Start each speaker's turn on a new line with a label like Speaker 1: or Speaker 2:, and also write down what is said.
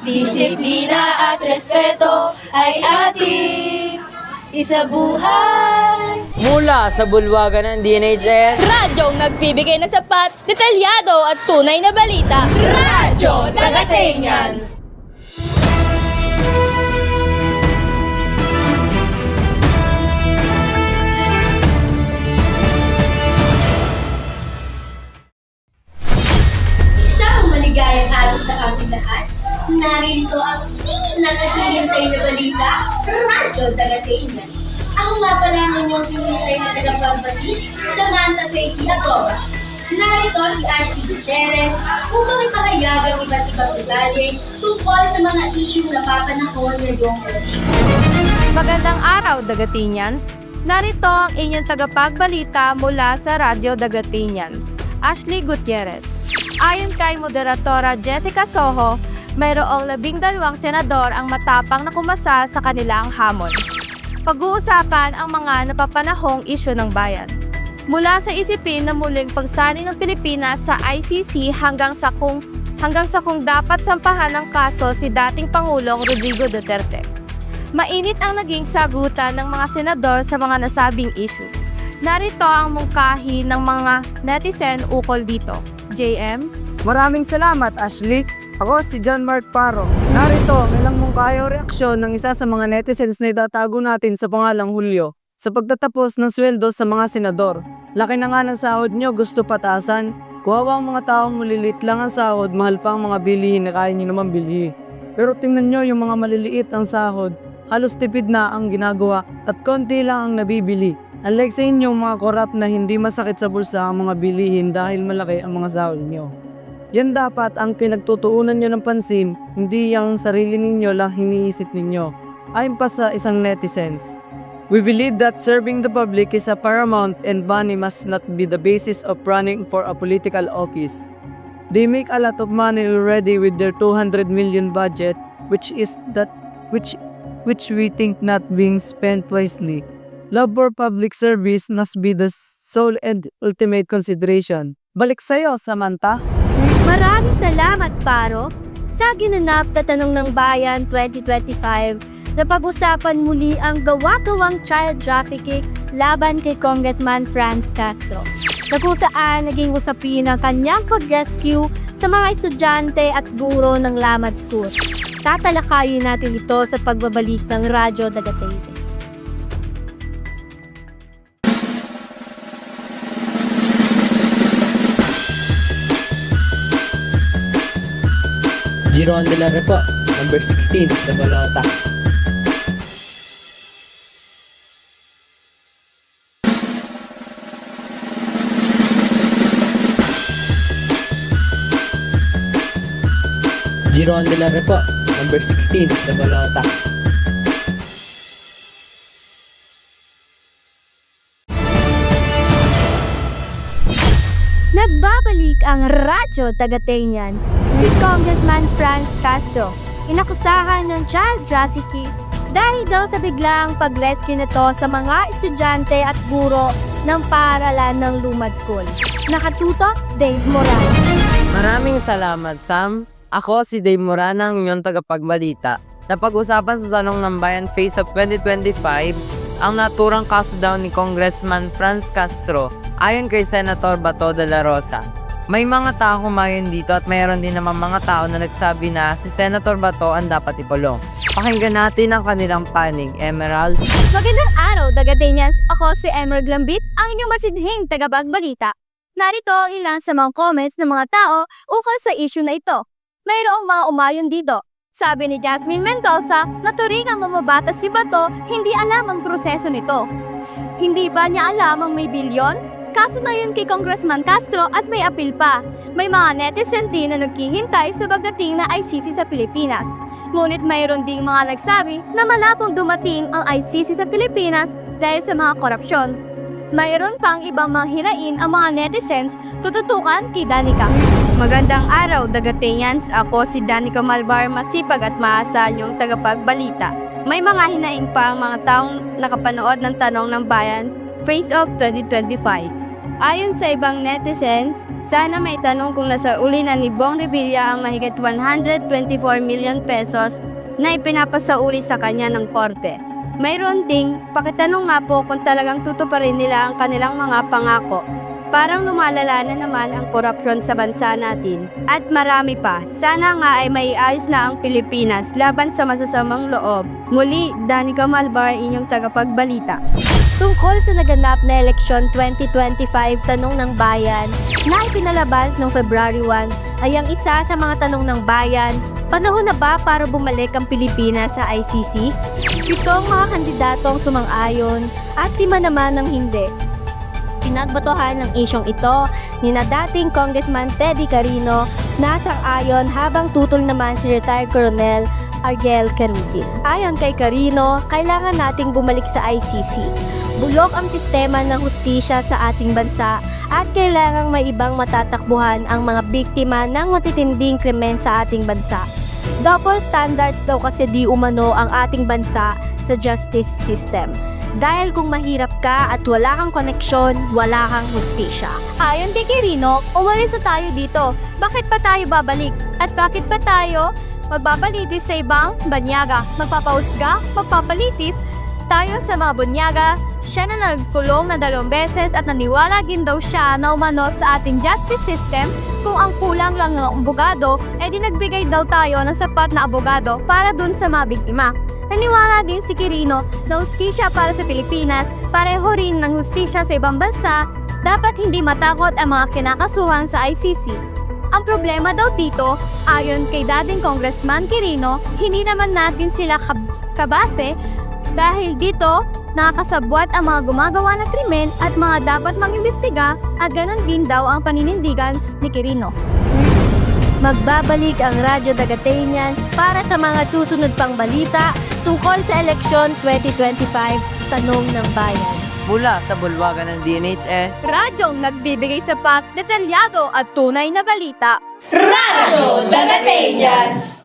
Speaker 1: Disiplina at respeto ay ating isabuhay.
Speaker 2: Mula sa bulwagan ng DNHS,
Speaker 1: Radyong nagbibigay ng sapat, detalyado at tunay na balita. Radyo Tagatenyans! Isang maligayang araw sa ating lahat. Narito ang nakahihintay na balita, Radyo Tagatenyans. Ako nga pala ang inyong hinihintay na tagapagbati, Samantha Faye Atora. Narito si Ashley Gutierrez upang ipahayag ang iba't ibang detalye tungkol sa mga isyong napapanahon ngayong eleksyon.
Speaker 3: Magandang araw, Dagatinyans! Narito ang inyong tagapagbalita mula sa Radyo Dagatinyans, Ashley Gutierrez. Ayon kay Moderatora Jessica Soho, mayroong 12 senador ang matapang na kumasa sa kanilang hamon. Pag-uusapan ang mga napapanahong isyu ng bayan. Mula sa isipin na muling pagsani ng Pilipinas sa ICC hanggang sa kung dapat sampahan ng kaso si dating Pangulong Rodrigo Duterte. Mainit ang naging sagutan ng mga senador sa mga nasabing issue. Narito ang mungkahi ng mga netizen ukol dito. JM?
Speaker 4: Maraming salamat, Ashley. Ako si John Mark Paro. Narito ang ilang mungkahi o reaksyon ng isa sa mga netizens na itatago natin sa pangalang Julio sa pagtatapos ng sweldo sa mga senador. Laki na nga ng sahod nyo, gusto pataasan. Kuhawa ang mga taong malilit lang ang sahod, mahal pa ang mga bilihin na kaya nyo naman bilhin. Pero tingnan nyo yung mga maliliit ang sahod, halos tipid na ang ginagawa at konti lang ang nabibili. Unlike sa inyo mga korap na hindi masakit sa bulsa ang mga bilihin dahil malaki ang mga sahod nyo. Yan dapat ang pinagtutuunan nyo ng pansin, hindi yung sarili ninyo lang hiniisip ninyo. Ayon pa sa isang netizens, we believe that serving the public is a paramount and money must not be the basis of running for a political office. They make a lot of money already with their 200 million budget, which we think not being spent wisely. Love for public service must be the sole and ultimate consideration. Balik sa'yo, Samantha.
Speaker 3: Maraming salamat, Paro! Sa ginanap na Tanong ng Bayan 2025, napag-usapan muli ang gawa-gawang child trafficking laban kay Congressman Franz Castro, na kung saan naging usapin ang kanyang pag-rescue sa mga estudyante at guro ng Lamat School. Tatalakayin natin ito sa pagbabalik ng Radyo Dagatinyans.
Speaker 2: Giron de la Repo, number 16 sa Balota. Giron de la Repo, number 16 sa Balota.
Speaker 3: Nagbabalik ang Radyo Tagatenyans. Si Congressman Franz Castro, inakusahan ng child trafficking dahil daw sa biglang pag-rescue nito sa mga estudyante at guro ng paaralan ng Lumad School. Nakatutok, Dave Moran.
Speaker 2: Maraming salamat, Sam. Ako si Dave Moran, ang inyong tagapagbalita. Napag-usapan sa Tanong ng Bayan Face of 2025 ang naturang kaso daw ni Congressman Franz Castro ayon kay Senator Bato de la Rosa. May mga tao kumayon dito at mayroon din naman mga tao na nagsabi na si Senator Bato ang dapat ipulong. Pakinggan natin ang kanilang panig, Emerald.
Speaker 3: Magandang araw, Dagatinyans. Ako si Emerald Lambit, ang inyong masidhing tagapagbalita. Narito ang ilan sa mga comments ng mga tao ukol sa issue na ito. Mayroong mga umayon dito. Sabi ni Jasmine Mendoza na turingang mamabatas si Bato, hindi alam ang proseso nito. Hindi ba niya alam ang may bilyon? Kaso na yun kay Congressman Castro at may apil pa. May mga netizen din na naghihintay sa pagdating na ICC sa Pilipinas. Ngunit mayroon ding mga nagsabi na malapong dumating ang ICC sa Pilipinas dahil sa mga korupsyon. Mayroon pang ibang mga hinain ang mga netizens tututukan kay Danica. Magandang araw, Dagatinyans. Ako si Danica Malvar, masipag at maasahan yung tagapagbalita. May mga hinaing pa ang mga taong nakapanood ng Tanong ng Bayan Face of 2025. Ayon sa ibang netizens, sana may tanong kung nasa uli na ni Bong Revilla ang mahigit 124 million pesos na ipinapasauli sa kanya ng korte. Mayroon ding pakitanong nga po kung talagang tutuparin nila ang kanilang mga pangako. Parang lumalala na naman ang korupsyon sa bansa natin. At marami pa. Sana nga ay maiayos na ang Pilipinas laban sa masasamang loob. Muli, Danica Malvar, inyong tagapagbalita. Tungkol sa naganap na eleksyon 2025 Tanong ng Bayan na ipinalabas noong February 1 ay ang isa sa mga tanong ng bayan, panahon na ba para bumalik ang Pilipinas sa ICC? Itong mga kandidatong sumang-ayon at 5 naman ang hindi. Pinagbotohan ng isyong ito ni na dating Congressman Teddy Carino na sang-ayon habang tutol naman si retired Colonel Ariel Carutil. Ayon kay Carino, kailangan nating bumalik sa ICC. Bulok ang sistema ng hustisya sa ating bansa at kailangang may ibang matatakbuhan ang mga biktima ng matitinding krimen sa ating bansa. Double standards daw kasi di umano ang ating bansa sa justice system. Dahil kung mahirap ka at wala kang koneksyon, wala kang hustisya. Ayon kay Quirino, umalis na tayo dito. Bakit pa tayo babalik? At bakit pa tayo magbabalitis sa ibang banyaga? Magpapahusga? Magpapalitis? Tayo sa mga bunyaga, siya na nagkulong na 2 beses at naniwala din daw siya na umano sa ating justice system. Kung ang kulang lang ng abogado, di nagbigay daw tayo ng sapat na abogado para dun sa mga biktima. Naniwala din si Quirino na hustisya para sa Pilipinas, pareho rin ng hustisya sa ibang bansa, dapat hindi matakot ang mga kinakasuhan sa ICC. Ang problema daw dito, ayon kay dating Congressman Quirino, hindi naman natin sila kabase dahil dito nakakasabwat ang mga gumagawa ng krimen at mga dapat mag-imbestiga at ganon din daw ang paninindigan ni Quirino. Magbabalik ang Radyo Dagatenians para sa mga susunod pang balita tungkol sa eleksyon 2025 Tanong ng Bayan.
Speaker 2: Mula sa bulwagan ng DNHS,
Speaker 3: Radyong nagbibigay sapat, detalyado at tunay na balita.
Speaker 1: Radyo Dagatenians!